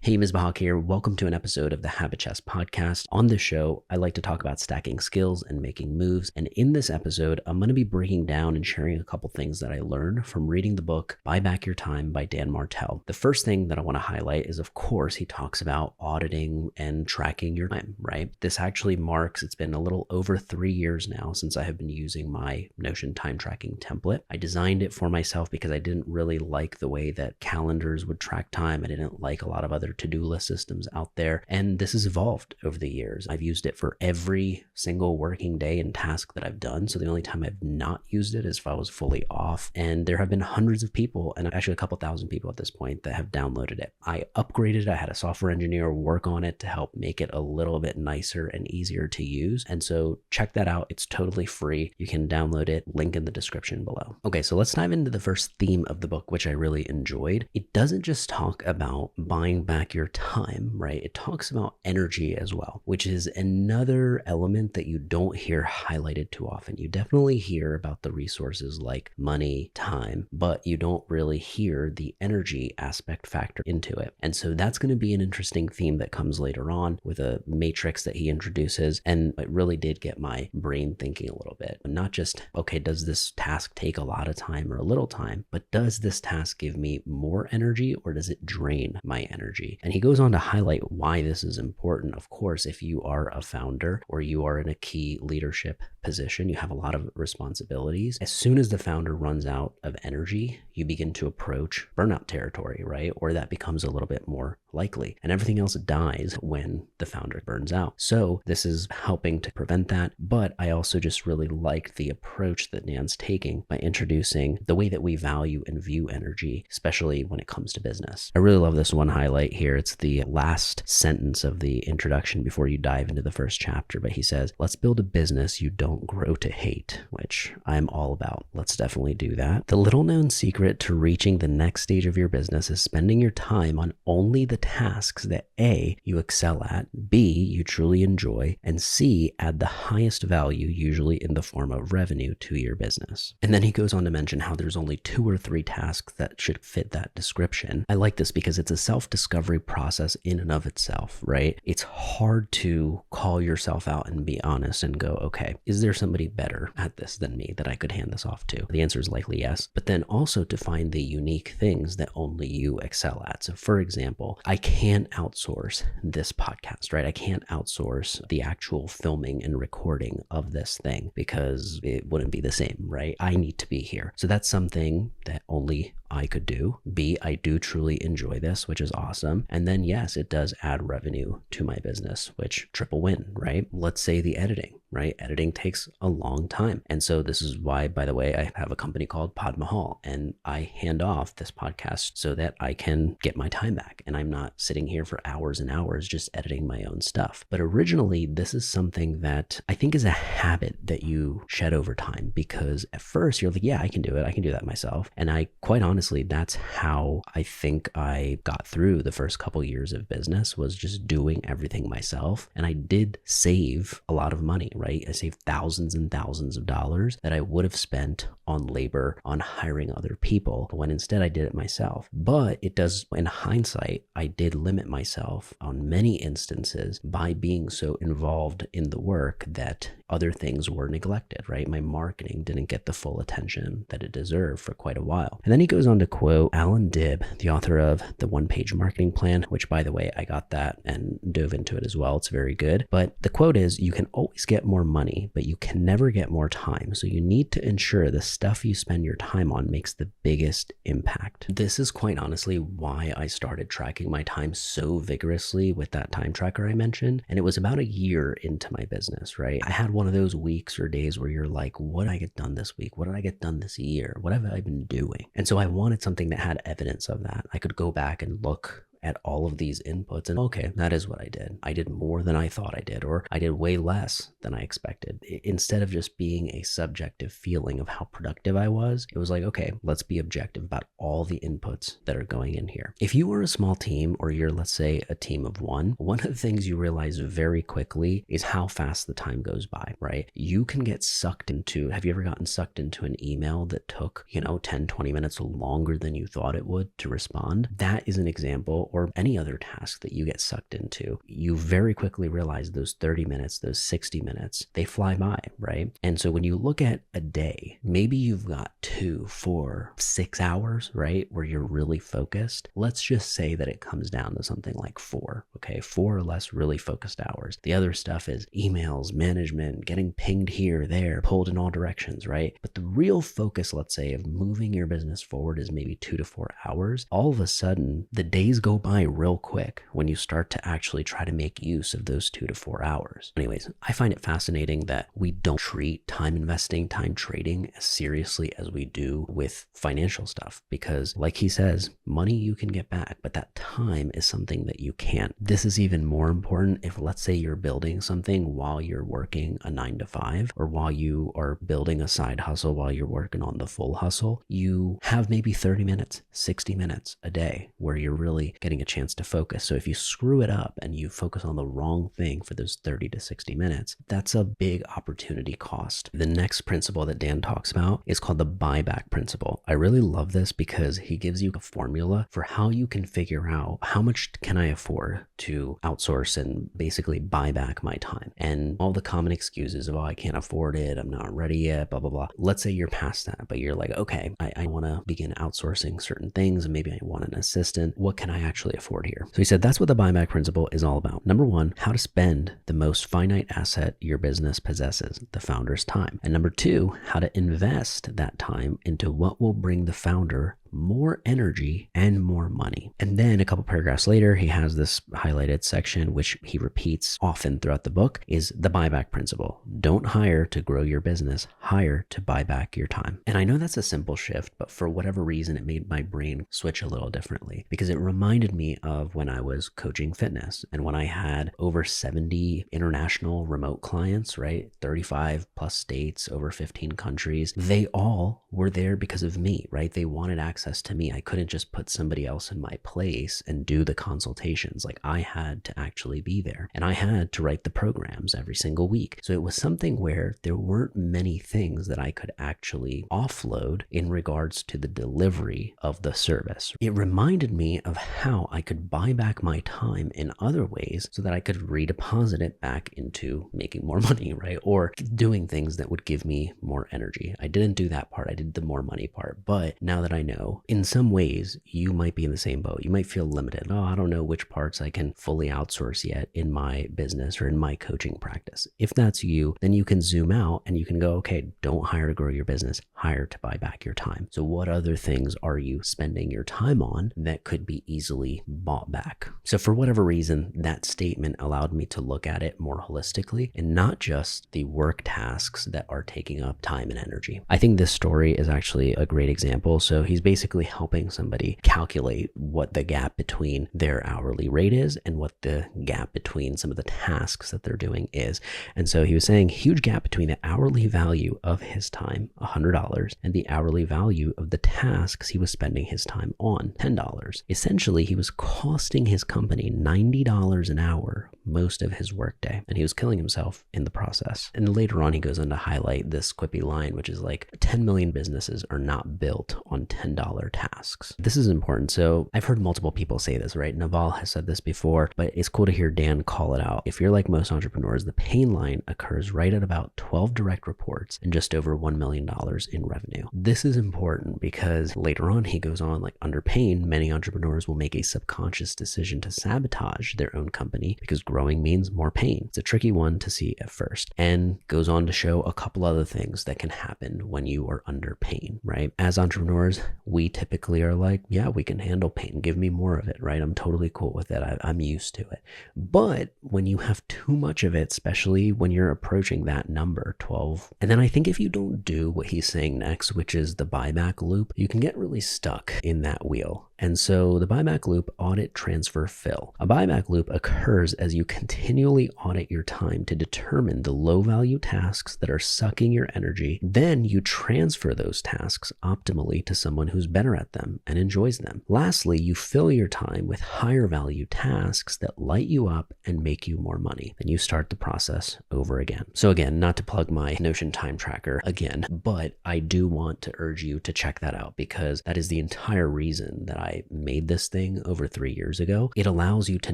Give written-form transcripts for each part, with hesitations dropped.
Hey, Ms. Bahak here. Welcome to an episode of the Habit Chess podcast. On this show, I like to talk about stacking skills and making moves. And in this episode, I'm going to be breaking down and sharing a couple things that I learned from reading the book Buy Back Your Time by Dan Martell. The first thing that I want to highlight is, of course, he talks about auditing and tracking your time, right? This actually marks, it's been a little over 3 years now since I have been using my Notion time tracking template. I designed it for myself because I didn't really like the way that calendars would track time. I didn't like a lot of other to-do list systems out there. And this has evolved over the years. I've used it for every single working day and task that I've done. So the only time I've not used it is if I was fully off. And there have been hundreds of people, and actually a couple thousand people at this point, that have downloaded it. I upgraded it. I had a software engineer work on it to help make it a little bit nicer and easier to use. And so check that out. It's totally free. You can download it. Link in the description below. Okay, so let's dive into the first theme of the book, which I really enjoyed. It doesn't just talk about buying back your time, right? It talks about energy as well, which is another element that you don't hear highlighted too often. You definitely hear about the resources like money, time, but you don't really hear the energy aspect factor into it. And so that's going to be an interesting theme that comes later on with a matrix that he introduces. And it really did get my brain thinking a little bit. Not just, okay, does this task take a lot of time or a little time, but does this task give me more energy or does it drain my energy? And he goes on to highlight why this is important. Of course, if you are a founder or you are in a key leadership position, you have a lot of responsibilities. As soon as the founder runs out of energy, you begin to approach burnout territory, right? Or that becomes a little bit more likely, and everything else dies when the founder burns out. So this is helping to prevent that. But I also just really liked the approach that Dan's taking by introducing the way that we value and view energy, especially when it comes to business. I really love this one highlight here. It's the last sentence of the introduction before you dive into the first chapter. But he says, let's build a business you don't grow to hate, which I'm all about. Let's definitely do that. The little known secret to reaching the next stage of your business is spending your time on only the tasks that A, you excel at, B, you truly enjoy, and C, add the highest value, usually in the form of revenue, to your business. And then he goes on to mention how there's only 2 or 3 tasks that should fit that description. I like this because it's a self-discovery process in and of itself, right? It's hard to call yourself out and be honest and go, okay, is there somebody better at this than me that I could hand this off to? The answer is likely yes. But then also to find the unique things that only you excel at. So for example, I can't outsource this podcast, right? I can't outsource the actual filming and recording of this thing because it wouldn't be the same, right? I need to be here. So that's something that only I could do. B, I do truly enjoy this, which is awesome. And then yes, it does add revenue to my business, which triple win, right? Let's say the editing, right? Editing takes a long time. And so this is why, by the way, I have a company called Pod Mahal and I hand off this podcast so that I can get my time back. And I'm not sitting here for hours and hours just editing my own stuff. But originally, this is something that I think is a habit that you shed over time because at first you're like, yeah, I can do it. I can do that myself. And I quite honestly, that's how I think I got through the first couple years of business, was just doing everything myself. And I did save a lot of money, right? I saved thousands and thousands of dollars that I would have spent on labor, on hiring other people, when instead I did it myself. But it does, in hindsight, I did limit myself on many instances by being so involved in the work that other things were neglected, right? My marketing didn't get the full attention that it deserved for quite a while. And then he goes on to quote Alan Dibb, the author of The One-Page Marketing Plan, which, by the way, I got that and dove into it as well. It's very good. But the quote is, you can always get more money, but you can never get more time. So you need to ensure the stuff you spend your time on makes the biggest impact. This is quite honestly why I started tracking my time so vigorously with that time tracker I mentioned. And it was about a year into my business, right? I had one of those weeks or days where you're like, what did I get done this week? What did I get done this year? What have I been doing? And so I wanted something that had evidence of that. I could go back and look at all of these inputs and okay, that is what I did. I did more than I thought I did, or I did way less than I expected. Instead of just being a subjective feeling of how productive I was, it was like, okay, let's be objective about all the inputs that are going in here. If you are a small team or you're, let's say, a team of one of the things you realize very quickly is how fast the time goes by, right? You can get sucked into, have you ever gotten sucked into an email that took, 10, 20 minutes longer than you thought it would to respond? That is an example principle or any other task that you get sucked into, you very quickly realize those 30 minutes, those 60 minutes, they fly by, right? And so when you look at a day, maybe you've got 2, 4, 6 hours, right, where you're really focused. Let's just say that it comes down to something like 4, okay? 4 or less really focused hours. The other stuff is emails, management, getting pinged here, there, pulled in all directions, right? But the real focus, let's say, of moving your business forward is maybe 2 to 4 hours. All of a sudden, the days go by real quick when you start to actually try to make use of those 2 to 4 hours. Anyways, I find it fascinating that we don't treat time investing, time trading as seriously as we do with financial stuff, because like he says, money you can get back, but that time is something that you can't. This is even more important if, let's say, you're building something while you're working a 9 to 5, or while you are building a side hustle while you're working on the full hustle. You have maybe 30 minutes, 60 minutes a day where you're really getting a chance to focus. So if you screw it up and you focus on the wrong thing for those 30 to 60 minutes, that's a big opportunity cost. The next principle that Dan talks about is called the buyback principle. I really love this because he gives you a formula for how you can figure out how much can I afford to outsource and basically buy back my time. And all the common excuses of, oh, I can't afford it, I'm not ready yet, blah, blah, blah. Let's say you're past that, but you're like, okay, I want to begin outsourcing certain things, and maybe I want an assistant. What can I actually afford here? So he said that's what the buyback principle is all about. Number 1, how to spend the most finite asset your business possesses, the founder's time. And number 2, how to invest that time into what will bring the founder more energy and more money. And then a couple paragraphs later, he has this highlighted section, which he repeats often throughout the book, is the buyback principle. Don't hire to grow your business, hire to buy back your time. And I know that's a simple shift, but for whatever reason, it made my brain switch a little differently, because it reminded me of when I was coaching fitness and when I had over 70 international remote clients, right? 35 plus states, over 15 countries. They all were there because of me, right? They wanted access to me. I couldn't just put somebody else in my place and do the consultations. Like, I had to actually be there, and I had to write the programs every single week. So it was something where there weren't many things that I could actually offload in regards to the delivery of the service. It reminded me of how I could buy back my time in other ways so that I could redeposit it back into making more money, right? Or doing things that would give me more energy. I didn't do that part. I did the more money part. But now that I know, in some ways, you might be in the same boat. You might feel limited. Oh, I don't know which parts I can fully outsource yet in my business or in my coaching practice. If that's you, then you can zoom out and you can go, okay, don't hire to grow your business, hire to buy back your time. So what other things are you spending your time on that could be easily bought back? So for whatever reason, that statement allowed me to look at it more holistically and not just the work tasks that are taking up time and energy. I think this story is actually a great example. So he's basically helping somebody calculate what the gap between their hourly rate is and what the gap between some of the tasks that they're doing is. And so he was saying huge gap between the hourly value of his time, $100, and the hourly value of the tasks he was spending his time on, $10. Essentially, he was costing his company $90 an hour most of his workday, and he was killing himself in the process. And later on, he goes on to highlight this quippy line, which is like 10 million businesses are not built on $10 tasks. This is important. So I've heard multiple people say this, right? Naval has said this before, but it's cool to hear Dan call it out. If you're like most entrepreneurs, the pain line occurs right at about 12 direct reports and just over $1 million in revenue. This is important because later on, he goes on, like, under pain, many entrepreneurs will make a subconscious decision to sabotage their own company because growing means more pain. It's a tricky one to see at first, and goes on to show a couple other things that can happen when you are under pain, right? As entrepreneurs, we typically are like, yeah, we can handle pain. Give me more of it, right? I'm totally cool with it. I'm used to it. But when you have too much of it, especially when you're approaching that number, 12, and then I think if you don't do what he's saying next, which is the buyback loop, you can get really stuck in that wheel. And so the buyback loop, audit, transfer, fill. A buyback loop occurs as you continually audit your time to determine the low value tasks that are sucking your energy. Then you transfer those tasks optimally to someone who's better at them and enjoys them. Lastly, you fill your time with higher value tasks that light you up and make you more money. And you start the process over again. So again, not to plug my Notion time tracker again, but I do want to urge you to check that out because that is the entire reason that I I made this thing over 3 years ago, it allows you to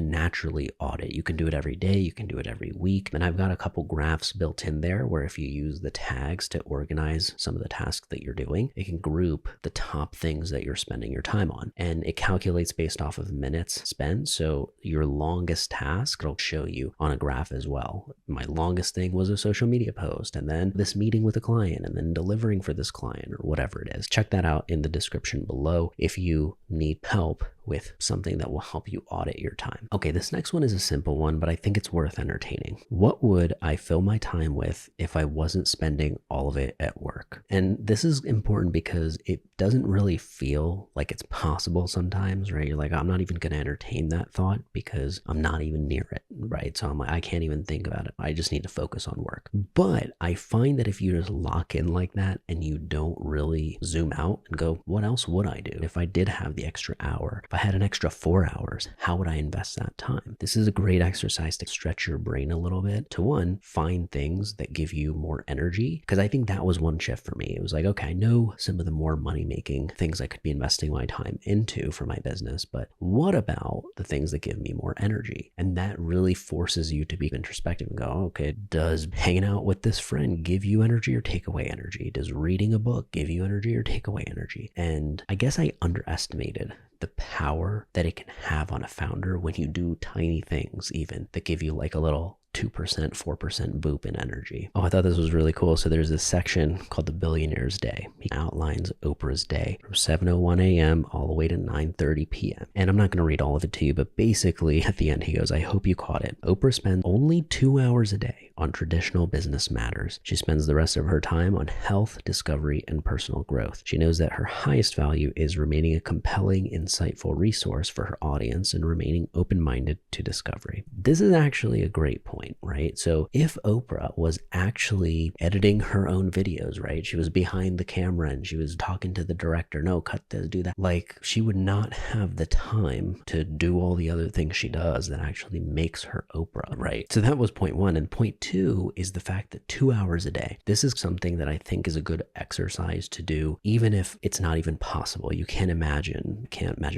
naturally audit. You can do it every day. You can do it every week. And I've got a couple graphs built in there where if you use the tags to organize some of the tasks that you're doing, it can group the top things that you're spending your time on. And it calculates based off of minutes spent. So your longest task, it'll show you on a graph as well. My longest thing was a social media post, and then this meeting with a client, and then delivering for this client, or whatever it is. Check that out in the description below if you need help with something that will help you audit your time. Okay, this next one is a simple one, but I think it's worth entertaining. What would I fill my time with if I wasn't spending all of it at work? And this is important because it doesn't really feel like it's possible sometimes, right? You're like, I'm not even going to entertain that thought because I'm not even near it, right? So I'm like, I can't even think about it. I just need to focus on work. But I find that if you just lock in like that and you don't really zoom out and go, what else would I do? If I did have the extra hour, if I had an extra 4 hours, how would I invest that time? This is a great exercise to stretch your brain a little bit. To one, find things that give you more energy. Because I think that was one shift for me. It was like, okay, I know some of the more money-making things I could be investing my time into for my business, but what about the things that give me more energy? And that really forces you to be introspective and go, okay, does hanging out with this friend give you energy or take away energy? Does reading a book give you energy or take away energy? And I guess I underestimated the power that it can have on a founder when you do tiny things even that give you like a little 2%, 4% boop in energy. Oh, I thought this was really cool. So there's this section called the Billionaire's Day. He outlines Oprah's day from 7:01 a.m. all the way to 9:30 p.m. And I'm not going to read all of it to you, but basically at the end he goes, I hope you caught it. Oprah spends only 2 hours a day on traditional business matters. She spends the rest of her time on health, discovery, and personal growth. She knows that her highest value is remaining a compelling, insightful resource for her audience and remaining open-minded to discovery. This is actually a great point, right? So if Oprah was actually editing her own videos, right? She was behind the camera and she was talking to the director, no, cut this, do that. Like, she would not have the time to do all the other things she does that actually makes her Oprah, right? So that was point one. And point two is the fact that 2 hours a day, this is something that I think is a good exercise to do, even if it's not even possible. You can't imagine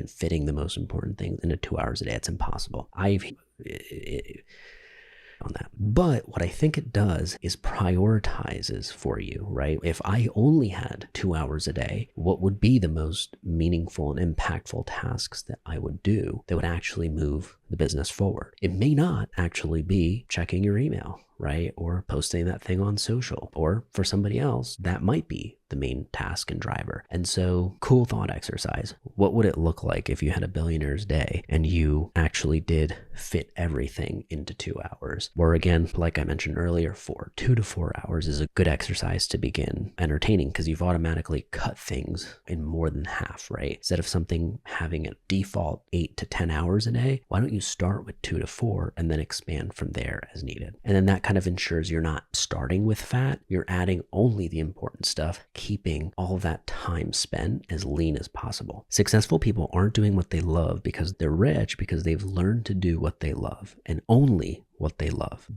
fitting the most important things into 2 hours a day. It's impossible. On that. But what I think it does is prioritizes for you, right? If I only had 2 hours a day, what would be the most meaningful and impactful tasks that I would do that would actually move the business forward? It may not actually be checking your email, right? Or posting that thing on social, or for somebody else, that might be the main task and driver. And so, cool thought exercise. What would it look like if you had a billionaire's day and you actually did fit everything into 2 hours? Or again, like I mentioned earlier, 2 to 4 hours is a good exercise to begin entertaining because you've automatically cut things in more than half, right? Instead of something having a default 8 to 10 hours a day, why don't you start with 2 to 4 and then expand from there as needed? And then that kind of ensures you're not starting with fat, you're adding only the important stuff, keeping all that time spent as lean as possible. Successful people aren't doing what they love because they're rich, because they've learned to do what they love and only what they love.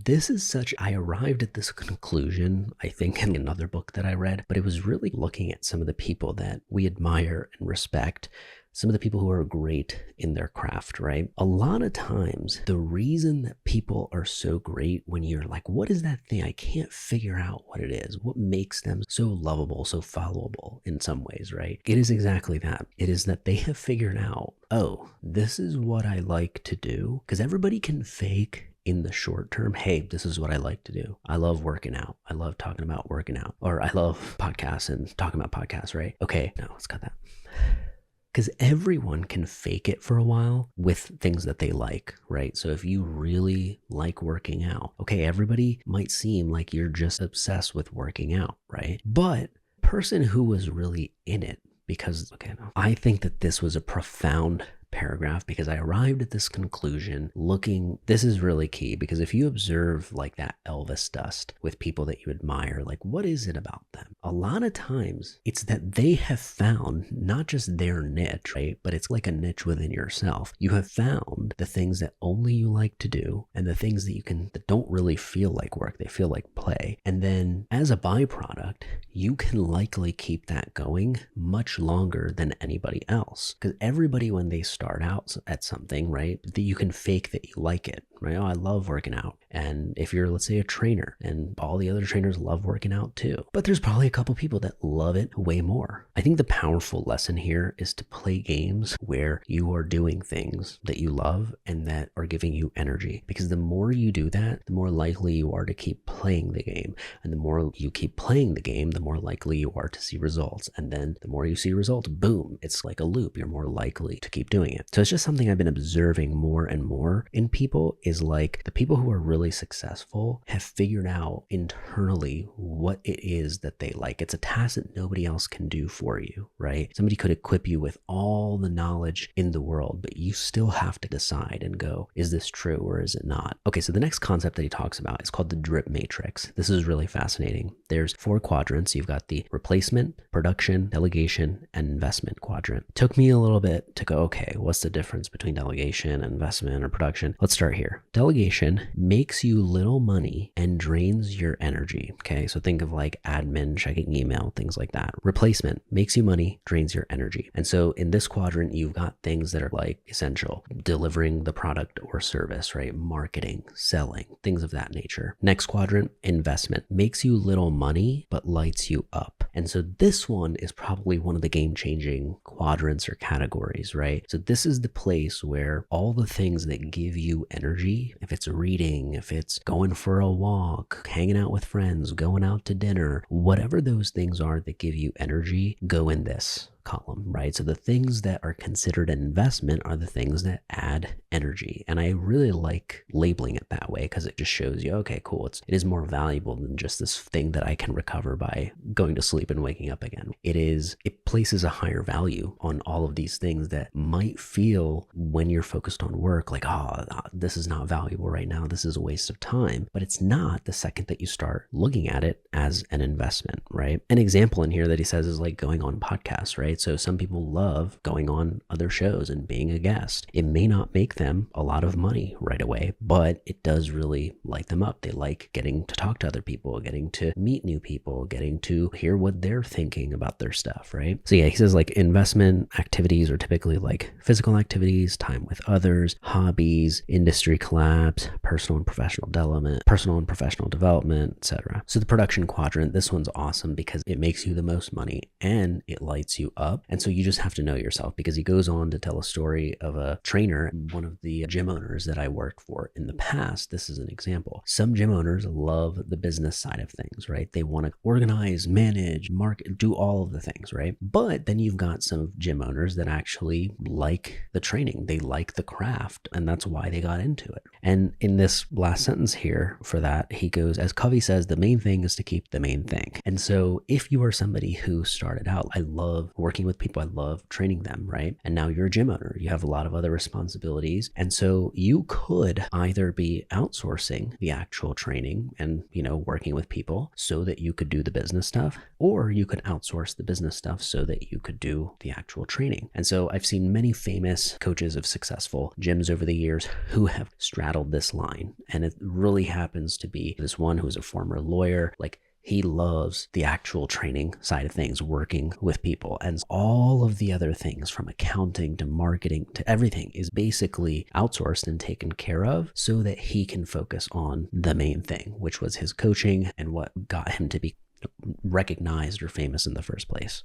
I arrived at this conclusion, I think, in another book that I read, but it was really looking at some of the people that we admire and respect, some of the people who are great in their craft, right? A lot of times, the reason that people are so great, when you're like, what is that thing? I can't figure out what it is. What makes them so lovable, so followable in some ways, right? It is exactly that. It is that they have figured out, oh, this is what I like to do. Because everybody can fake in the short term, hey, this is what I like to do. I love working out. I love talking about working out. Or I love podcasts and talking about podcasts, right? Okay, no, let's cut that. Because everyone can fake it for a while with things that they like, right? So if you really like working out, okay, everybody might seem like you're just obsessed with working out, right? But the person who was really in it, because, okay, no, I think that this was a profound paragraph because I arrived at this conclusion this is really key, because if you observe like that Elvis dust with people that you admire, like what is it about them? A lot of times it's that they have found not just their niche, right? But it's like a niche within yourself. You have found the things that only you like to do and the things that don't really feel like work. They feel like play. And then as a byproduct, you can likely keep that going much longer than anybody else. Because everybody, when they start out at something, right, that you can fake that you like it, right? Oh, I love working out. And if you're, let's say, a trainer, and all the other trainers love working out too, but there's probably a couple people that love it way more. I think the powerful lesson here is to play games where you are doing things that you love and that are giving you energy. Because the more you do that, the more likely you are to keep playing the game. And the more you keep playing the game, the more likely you are to see results. And then the more you see results, boom, it's like a loop. You're more likely to keep doing it. So it's just something I've been observing more and more in people, is like the people who are really successful have figured out internally what it is that they like. It's a task that nobody else can do for you, right? Somebody could equip you with all the knowledge in the world, but you still have to decide and go, is this true or is it not? Okay, so the next concept that he talks about is called the drip matrix. This is really fascinating. There's 4 quadrants. You've got the replacement, production, delegation, and investment quadrant. It took me a little bit to go, okay, what's the difference between delegation, investment, or production? Let's start here. Delegation makes you little money and drains your energy. Okay, so think of like admin, checking email, things like that. Replacement makes you money, drains your energy. And so in this quadrant, you've got things that are like essential, delivering the product or service, right? Marketing, selling, things of that nature. Next quadrant, investment, makes you little money, but lights you up. And so this one is probably one of the game-changing quadrants or categories, right? So this is the place where all the things that give you energy, if it's reading, if it's going for a walk, hanging out with friends, going out to dinner, whatever those things are that give you energy, go in this column, right? So the things that are considered an investment are the things that add energy. And I really like labeling it that way because it just shows you, okay, cool. It is more valuable than just this thing that I can recover by going to sleep and waking up again. It places a higher value on all of these things that might feel, when you're focused on work, like, oh, this is not valuable right now. This is a waste of time. But it's not the second that you start looking at it as an investment, right? An example in here that he says is like going on podcasts, right? So some people love going on other shows and being a guest. It may not make them a lot of money right away, but it does really light them up. They like getting to talk to other people, getting to meet new people, getting to hear what they're thinking about their stuff, right? So yeah, he says like investment activities are typically like physical activities, time with others, hobbies, industry collabs, personal and professional development, etc. So the production quadrant, this one's awesome because it makes you the most money and it lights you up. And so you just have to know yourself, because he goes on to tell a story of a trainer, one of the gym owners that I worked for in the past. This is an example. Some gym owners love the business side of things, right? They want to organize, manage, market, do all of the things, right? But then you've got some gym owners that actually like the training. They like the craft, and that's why they got into it. And in this last sentence here for that, he goes, as Covey says, the main thing is to keep the main thing. And so if you are somebody who started out, I love working with people, I love training them, right? And now you're a gym owner, you have a lot of other responsibilities. And so you could either be outsourcing the actual training and, working with people so that you could do the business stuff, or you could outsource the business stuff so that you could do the actual training. And so I've seen many famous coaches of successful gyms over the years who have straddled this line. And it really happens to be this one who is a former lawyer. Like, he loves the actual training side of things, working with people, and all of the other things from accounting to marketing to everything is basically outsourced and taken care of so that he can focus on the main thing, which was his coaching and what got him to be recognized or famous in the first place.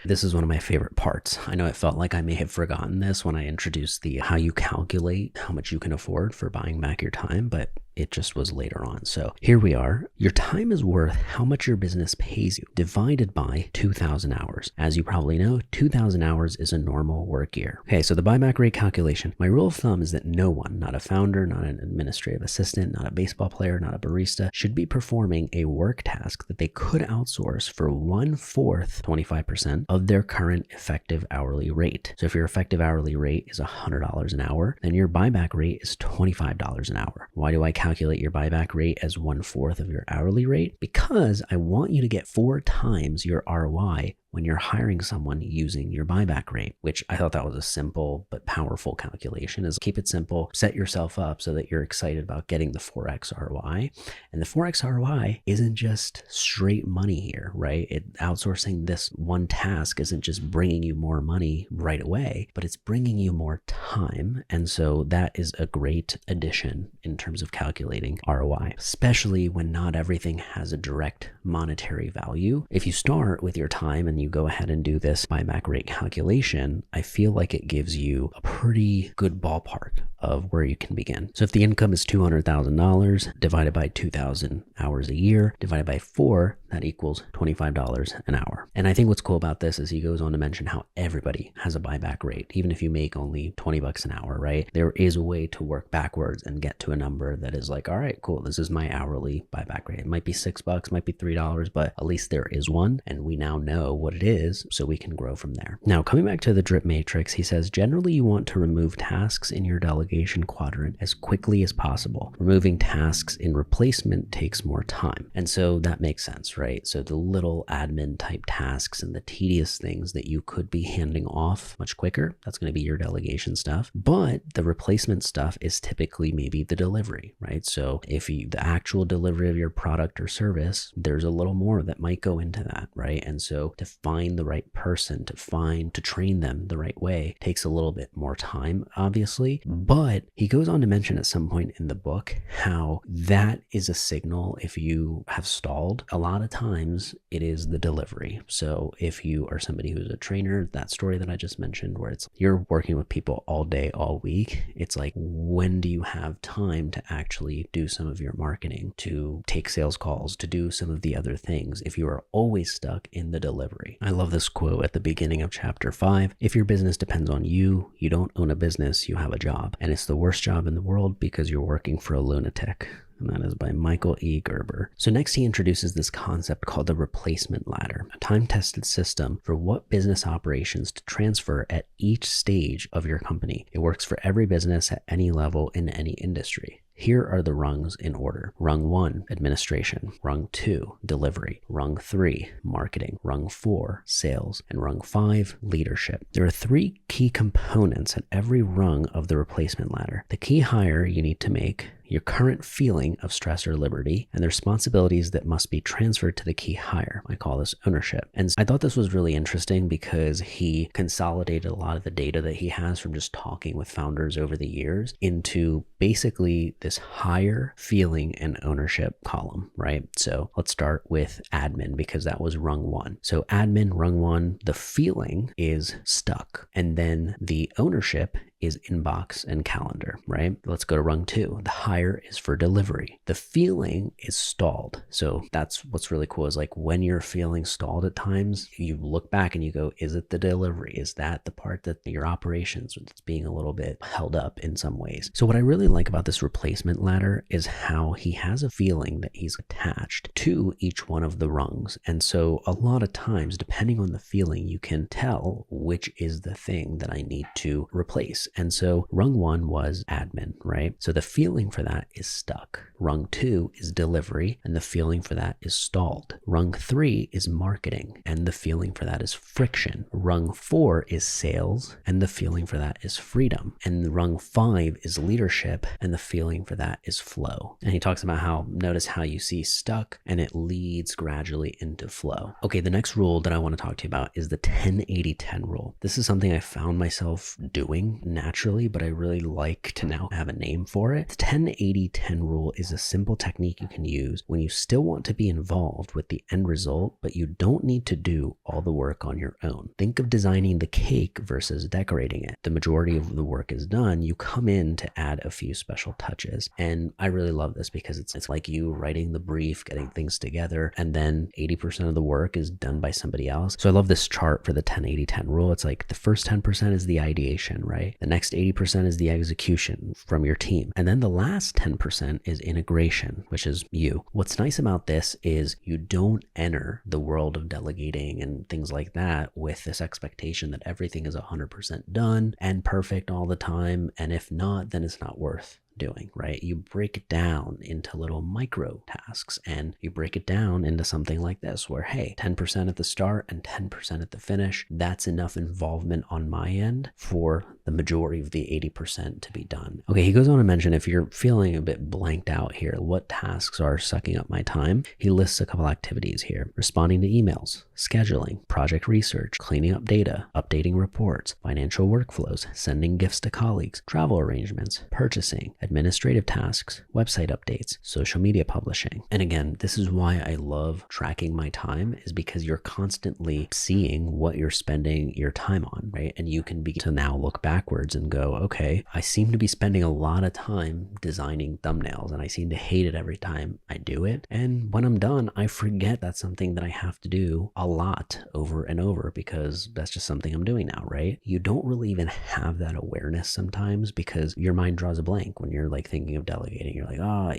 This is one of my favorite parts. I know it felt like I may have forgotten this when I introduced how you calculate how much you can afford for buying back your time, but It just was later on. So here we are. Your time is worth how much your business pays you divided by 2,000 hours. As you probably know, 2,000 hours is a normal work year. Okay, so the buyback rate calculation. My rule of thumb is that no one, not a founder, not an administrative assistant, not a baseball player, not a barista, should be performing a work task that they could outsource for 1/4, 25% of their current effective hourly rate. So if your effective hourly rate is $100 an hour, then your buyback rate is $25 an hour. Why do I calculate your buyback rate as 1/4 of your hourly rate? Because I want you to get 4 times your ROI when you're hiring someone using your buyback rate, which I thought that was a simple but powerful calculation. Is keep it simple, set yourself up so that you're excited about getting the 4x ROI. And the 4x ROI isn't just straight money here, right? Outsourcing this one task isn't just bringing you more money right away, but it's bringing you more time. And so that is a great addition in terms of calculating ROI, especially when not everything has a direct monetary value. If you start with your time and you go ahead and do this buyback rate calculation, I feel like it gives you a pretty good ballpark of where you can begin. So if the income is $200,000 divided by 2,000 hours a year divided by 4, that equals $25 an hour. And I think what's cool about this is he goes on to mention how everybody has a buyback rate, even if you make only $20 an hour, right? There is a way to work backwards and get to a number that is like, all right, cool, this is my hourly buyback rate. It might be $6, might be $3, but at least there is one, and we now know what it is, so we can grow from there. Now, coming back to the drip matrix, he says, generally you want to remove tasks in your delegation quadrant as quickly as possible. Removing tasks in replacement takes more time. And so that makes sense, right? So the little admin type tasks and the tedious things that you could be handing off much quicker, that's going to be your delegation stuff. But the replacement stuff is typically maybe the delivery, right? So if the actual delivery of your product or service, there's a little more that might go into that, right? And so to find the right person, to train them the right way takes a little bit more time, obviously. But he goes on to mention at some point in the book how that is a signal if you have stalled. A lot of times it is the delivery. So if you are somebody who's a trainer, that story that I just mentioned where it's you're working with people all day, all week, it's like, when do you have time to actually do some of your marketing, to take sales calls, to do some of the other things if you are always stuck in the delivery? I love this quote at the beginning of chapter 5. If your business depends on you, you don't own a business, you have a job. And it's the worst job in the world because you're working for a lunatic. And that is by Michael E. Gerber. So next he introduces this concept called the replacement ladder, a time-tested system for what business operations to transfer at each stage of your company. It works for every business at any level in any industry. Here are the rungs in order. Rung 1, administration. Rung 2, delivery. Rung 3, marketing. Rung 4, sales. And rung 5, leadership. There are 3 key components at every rung of the replacement ladder. The key hire you need to make, your current feeling of stress or liberty, and the responsibilities that must be transferred to the key hire. I call this ownership. And I thought this was really interesting because he consolidated a lot of the data that he has from just talking with founders over the years into basically this hire, feeling, and ownership column, right? So let's start with admin because that was rung 1. So admin, rung 1, the feeling is stuck. And then the ownership is inbox and calendar, right? Let's go to rung 2. The hire is for delivery. The feeling is stalled. So that's what's really cool is like when you're feeling stalled at times, you look back and you go, is it the delivery? Is that the part that your operations is being a little bit held up in some ways? So what I really like about this replacement ladder is how he has a feeling that he's attached to each one of the rungs. And so a lot of times, depending on the feeling, you can tell which is the thing that I need to replace. And so rung 1 was admin, right? So the feeling for that is stuck. Rung 2 is delivery, and the feeling for that is stalled. Rung 3 is marketing, and the feeling for that is friction. Rung 4 is sales, and the feeling for that is freedom. And rung 5 is leadership, and the feeling for that is flow. And he talks about how, notice how you see stuck, and it leads gradually into flow. Okay, the next rule that I want to talk to you about is the 10-80-10 rule. This is something I found myself doing naturally, but I really like to now have a name for it. The 10-80-10 rule is is a simple technique you can use when you still want to be involved with the end result, but you don't need to do all the work on your own. Think of designing the cake versus decorating it. The majority of the work is done. You come in to add a few special touches. And I really love this because it's like you writing the brief, getting things together, and then 80% of the work is done by somebody else. So I love this chart for the 10-80-10 rule. It's like the first 10% is the ideation, right? The next 80% is the execution from your team. And then the last 10% is integration, which is you. What's nice about this is you don't enter the world of delegating and things like that with this expectation that everything is 100% done and perfect all the time. And if not, then it's not worth doing, right? You break it down into little micro tasks, and you break it down into something like this where, hey, 10% at the start and 10% at the finish. That's enough involvement on my end for the majority of the 80% to be done. Okay, he goes on to mention, if you're feeling a bit blanked out here, what tasks are sucking up my time? He lists a couple activities here: responding to emails, scheduling, project research, cleaning up data, updating reports, financial workflows, sending gifts to colleagues, travel arrangements, purchasing, administrative tasks, website updates, social media publishing. And again, this is why I love tracking my time, is because you're constantly seeing what you're spending your time on, right? And you can begin to now look backwards and go, okay, I seem to be spending a lot of time designing thumbnails, and I seem to hate it every time I do it. And when I'm done, I forget that's something that I have to do a lot over and over because that's just something I'm doing now, right? You don't really even have that awareness sometimes because your mind draws a blank when you're like thinking of delegating. You're like, oh,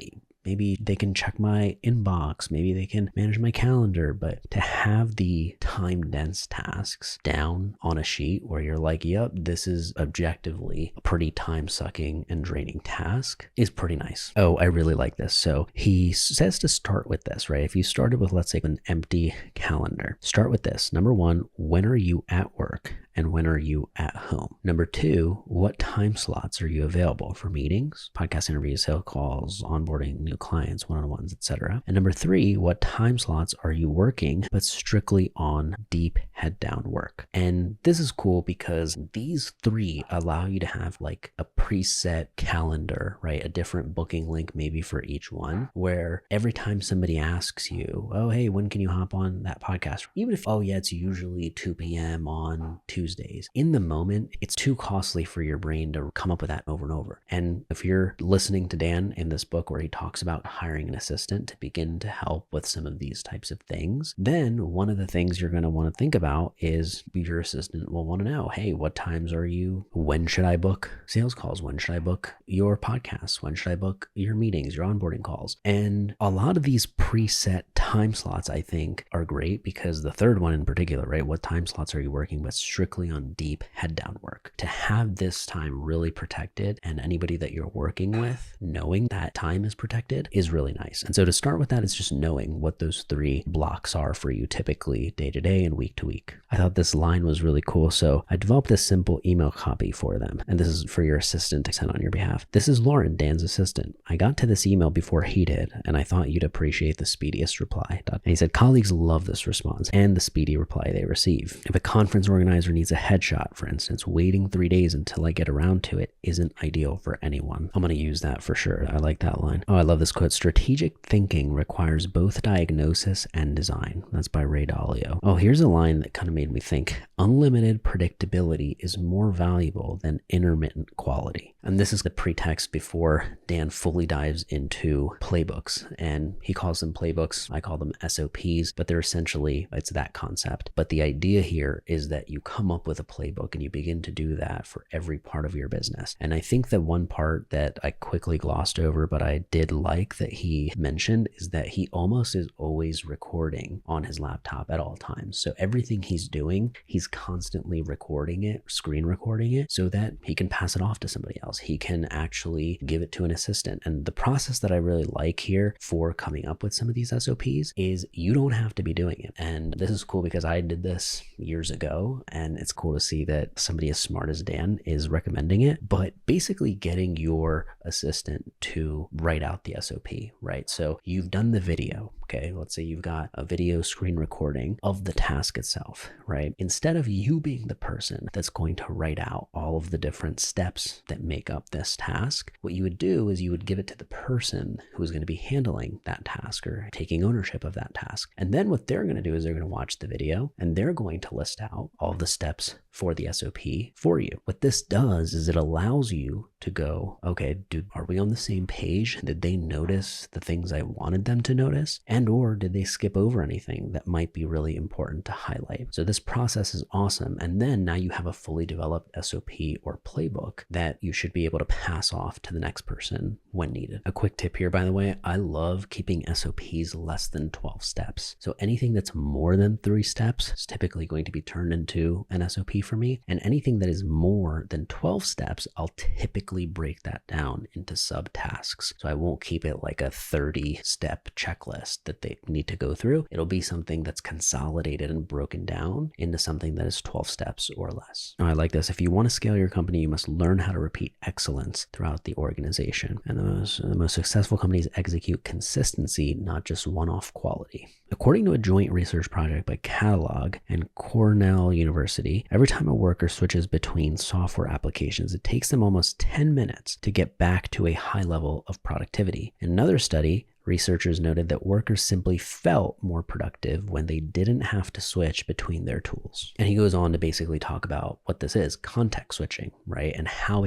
maybe they can check my inbox, maybe they can manage my calendar. But to have the time dense tasks down on a sheet where you're like, yep, this is objectively a pretty time sucking and draining task is pretty nice. Oh, I really like this. So he says to start with this, right? If you started with, let's say, an empty calendar, start with this. Number one, when are you at work? And when are you at home? Number two, what time slots are you available for meetings, podcast interviews, sales calls, onboarding new clients, one-on-ones, etc.? And number three, what time slots are you working, but strictly on deep head down work? And this is cool because these three allow you to have like a preset calendar, right? A different booking link maybe for each one, where every time somebody asks you, oh, hey, when can you hop on that podcast? Even if, oh yeah, it's usually 2 p.m. on Tuesdays. In the moment, it's too costly for your brain to come up with that over and over. And if you're listening to Dan in this book where he talks about hiring an assistant to begin to help with some of these types of things, then one of the things you're going to want to think about is your assistant will want to know, hey, what times are you? When should I book sales calls? When should I book your podcasts? When should I book your meetings, your onboarding calls? And a lot of these preset time slots, I think, are great because the third one in particular, right? What time slots are you working with? Strictly on deep head down work. To have this time really protected and anybody that you're working with knowing that time is protected is really nice. And so to start with that, it's just knowing what those three blocks are for you typically day to day and week to week. I thought this line was really cool. So I developed a simple email copy for them. And this is for your assistant to send on your behalf. This is Lauren, Dan's assistant. I got to this email before he did, and I thought you'd appreciate the speediest reply. And he said, colleagues love this response and the speedy reply they receive. If a conference organizer needs a headshot, for instance, waiting 3 days until I get around to it isn't ideal for anyone. I'm going to use that for sure. I like that line. Oh, I love this quote. Strategic thinking requires both diagnosis and design. That's by Ray Dalio. Oh, here's a line that kind of made me think. Unlimited predictability is more valuable than intermittent quality. And this is the pretext before Dan fully dives into playbooks. And he calls them playbooks. I call them SOPs, but they're essentially, it's that concept. But the idea here is that you come up with a playbook and you begin to do that for every part of your business. And I think that one part that I quickly glossed over, but I did like that he mentioned, is that he almost is always recording on his laptop at all times. So everything he's doing, he's constantly recording it, screen recording it, so that he can pass it off to somebody else. He can actually give it to an assistant. And the process that I really like here for coming up with some of these SOPs is you don't have to be doing it. And this is cool because I did this years ago, and it's cool to see that somebody as smart as Dan is recommending it, but basically getting your assistant to write out the SOP, right? So you've done the video, Okay, let's say you've got a video screen recording of the task itself, right? Instead of you being the person that's going to write out all of the different steps that make up this task, what you would do is you would give it to the person who is going to be handling that task or taking ownership of that task. And then what they're going to do is they're going to watch the video and they're going to list out all the steps for the SOP for you. What this does is it allows you to go, okay, are we on the same page? Did they notice the things I wanted them to notice? And or did they skip over anything that might be really important to highlight? So this process is awesome. And then now you have a fully developed SOP or playbook that you should be able to pass off to the next person when needed. A quick tip here, by the way, I love keeping SOPs less than 12 steps. So anything that's more than 3 steps is typically going to be turned into an SOP for me. And anything that is more than 12 steps, I'll typically break that down into subtasks. So I won't keep it like a 30-step checklist that they need to go through. It'll be something that's consolidated and broken down into something that is 12 steps or less. Now, I like this. If you want to scale your company, you must learn how to repeat excellence throughout the organization. And the most successful companies execute consistency, not just one-off quality. According to a joint research project by Catalog and Cornell University, every time a worker switches between software applications, it takes them almost 10 minutes to get back to a high level of productivity. In another study, researchers noted that workers simply felt more productive when they didn't have to switch between their tools. And he goes on to basically talk about what this is, context switching, right? And how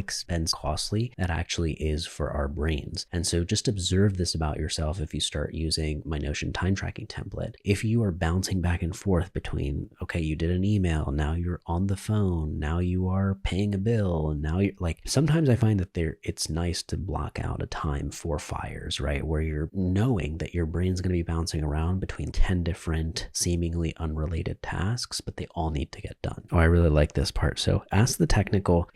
costly that actually is for our brains. And so just observe this about yourself if you start using my Notion time tracking template. If you are bouncing back and forth between, okay, you did an email, now you're on the phone, now you are paying a bill, and now you're like, sometimes I find that it's nice to block out a time for fires, right? Where you're knowing that your brain's going to be bouncing around between 10 different seemingly unrelated tasks, but they all need to get done. Oh, I really like this part. So he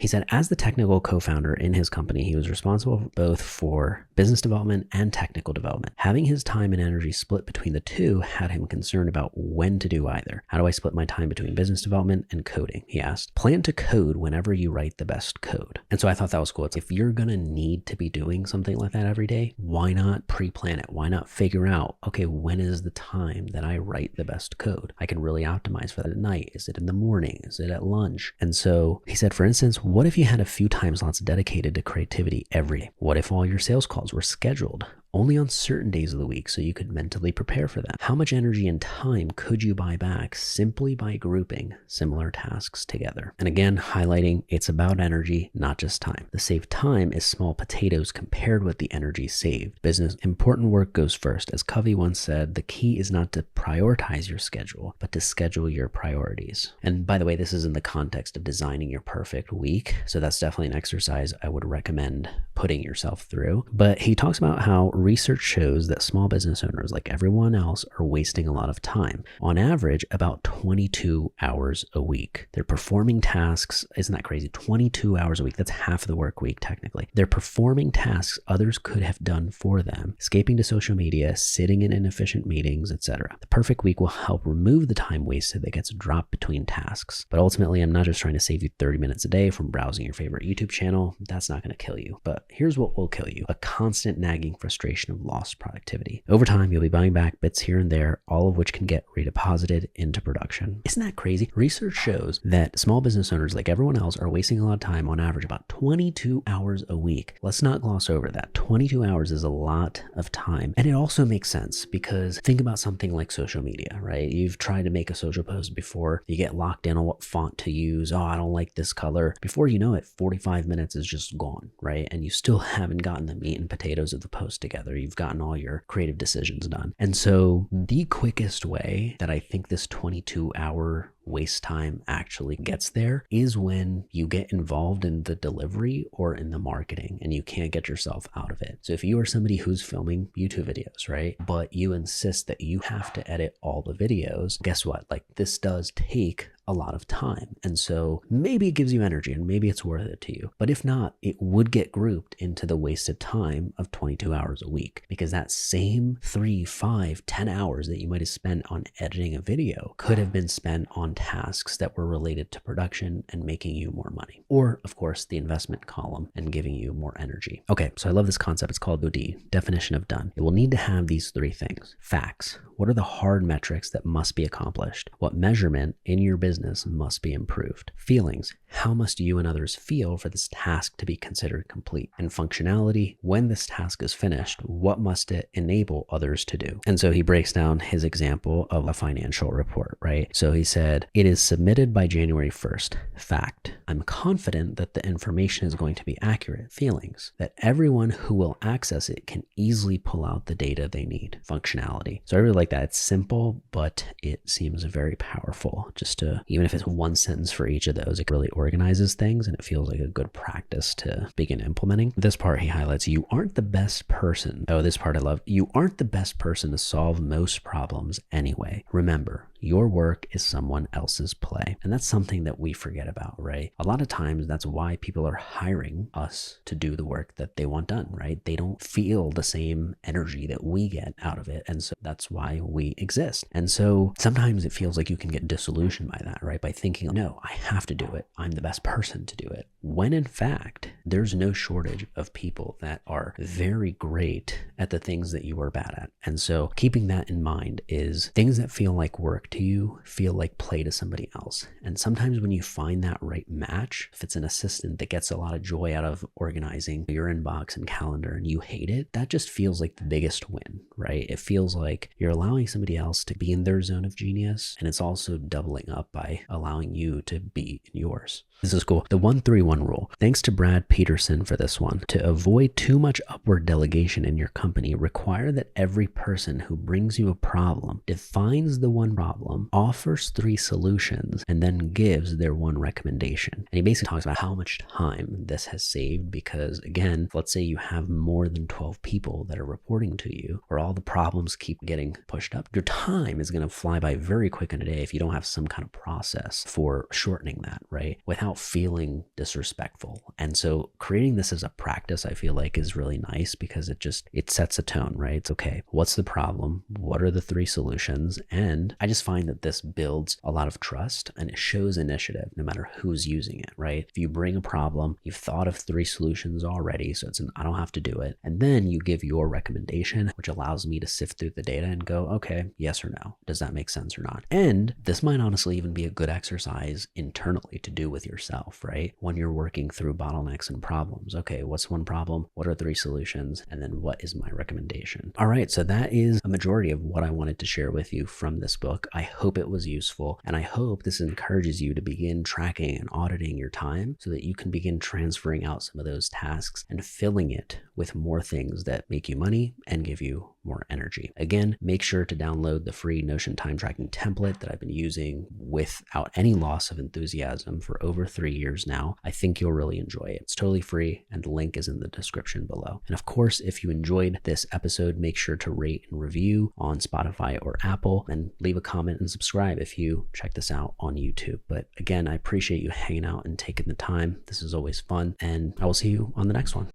said, as the technical co-founder in his company, he was responsible both for business development and technical development. Having his time and energy split between the two had him concerned about when to do either. How do I split my time between business development and coding? He asked. Plan to code whenever you write the best code. And so I thought that was cool. It's if you're going to need to be doing something like that every day, why not pre-plan it? Why not figure out, okay, when is the time that I write the best code? I can really optimize for that at night. Is it in the morning? Is it at lunch? And so he said, for instance, what if you had a few time slots dedicated to creativity every day? What if all your sales calls were scheduled only on certain days of the week so you could mentally prepare for them? How much energy and time could you buy back simply by grouping similar tasks together? And again, highlighting it's about energy, not just time. The saved time is small potatoes compared with the energy saved. Business important work goes first. As Covey once said, the key is not to prioritize your schedule, but to schedule your priorities. And by the way, this is in the context of designing your perfect week. So that's definitely an exercise I would recommend putting yourself through. But he talks about how research shows that small business owners, like everyone else, are wasting a lot of time. On average, about 22 hours a week. They're performing tasks. Isn't that crazy? 22 hours a week. That's half the work week, technically. They're performing tasks others could have done for them, escaping to social media, sitting in inefficient meetings, etc. The perfect week will help remove the time wasted that gets dropped between tasks. But ultimately, I'm not just trying to save you 30 minutes a day from browsing your favorite YouTube channel. That's not going to kill you. But here's what will kill you: a constant nagging frustration of lost productivity. Over time, you'll be buying back bits here and there, all of which can get redeposited into production. Isn't that crazy? Research shows that small business owners, like everyone else, are wasting a lot of time, on average about 22 hours a week. Let's not gloss over that. 22 hours is a lot of time. And it also makes sense because think about something like social media, right? You've tried to make a social post before, you get locked in on what font to use. Oh, I don't like this color. Before you know it, 45 minutes is just gone, right? And you still haven't gotten the meat and potatoes of the post together. You've gotten all your creative decisions done. And so the quickest way that I think this 22-hour waste time actually gets there is when you get involved in the delivery or in the marketing and you can't get yourself out of it. So if you are somebody who's filming YouTube videos, right, but you insist that you have to edit all the videos, guess what? Like, this does take a lot of time. And so maybe it gives you energy and maybe it's worth it to you. But if not, it would get grouped into the wasted time of 22 hours a week, because that same 3, 5, 10 hours that you might have spent on editing a video could have been spent on on tasks that were related to production and making you more money. Or, of course, the investment column and giving you more energy. Okay, so I love this concept. It's called OD, definition of done. It will need to have these three things. Facts. What are the hard metrics that must be accomplished? What measurement in your business must be improved? Feelings. How must you and others feel for this task to be considered complete? And functionality. When this task is finished, what must it enable others to do? And so he breaks down his example of a financial report, right? So he said, it is submitted by January 1st. Fact. I'm confident that the information is going to be accurate. Feelings. That everyone who will access it can easily pull out the data they need. Functionality. So I really like that. It's simple, but it seems very powerful. Just to, even if it's one sentence for each of those, it really organizes things and it feels like a good practice to begin implementing. This part he highlights, you aren't the best person. Oh, this part I love. You aren't the best person to solve most problems anyway. Remember, your work is someone else's play. And that's something that we forget about, right? A lot of times that's why people are hiring us to do the work that they want done, right? They don't feel the same energy that we get out of it. And so that's why we exist. And so sometimes it feels like you can get disillusioned by that, right? By thinking, no, I have to do it. I'm the best person to do it. When in fact, there's no shortage of people that are very great at the things that you are bad at. And so keeping that in mind is things that feel like work to you feel like play to somebody else. And sometimes when you find that right match, if it's an assistant that gets a lot of joy out of organizing your inbox and calendar and you hate it, that just feels like the biggest win, right? It feels like you're allowing somebody else to be in their zone of genius, and it's also doubling up by allowing you to be in yours. This is cool. The 1-3-1 rule. Thanks to Brad Peterson for this one. To avoid too much upward delegation in your company, require that every person who brings you a problem defines the one problem, offers 3 solutions, and then gives their one recommendation. And he basically talks about how much time this has saved because, again, let's say you have more than 12 people that are reporting to you, or all the problems keep getting pushed up. Your time is going to fly by very quick in a day if you don't have some kind of process for shortening that, right? Without feeling disrespectful. And so creating this as a practice, I feel like is really nice because it sets a tone, right? It's okay. What's the problem? What are the 3 solutions? And I just find that this builds a lot of trust and it shows initiative no matter who's using it, right? If you bring a problem, you've thought of 3 solutions already. So I don't have to do it. And then you give your recommendation, which allows me to sift through the data and go, okay, yes or no. Does that make sense or not? And this might honestly even be a good exercise internally to do with yourself, right? When you're working through bottlenecks and problems. Okay, what's one problem? What are 3 solutions? And then what is my recommendation? All right, so that is a majority of what I wanted to share with you from this book. I hope it was useful, and I hope this encourages you to begin tracking and auditing your time so that you can begin transferring out some of those tasks and filling it with more things that make you money and give you more energy. Again, make sure to download the free Notion time tracking template that I've been using without any loss of enthusiasm for over 3 years now. I think you'll really enjoy it. It's totally free and the link is in the description below. And of course, if you enjoyed this episode, make sure to rate and review on Spotify or Apple and leave a comment and subscribe if you check this out on YouTube. But again, I appreciate you hanging out and taking the time. This is always fun, and I will see you on the next one.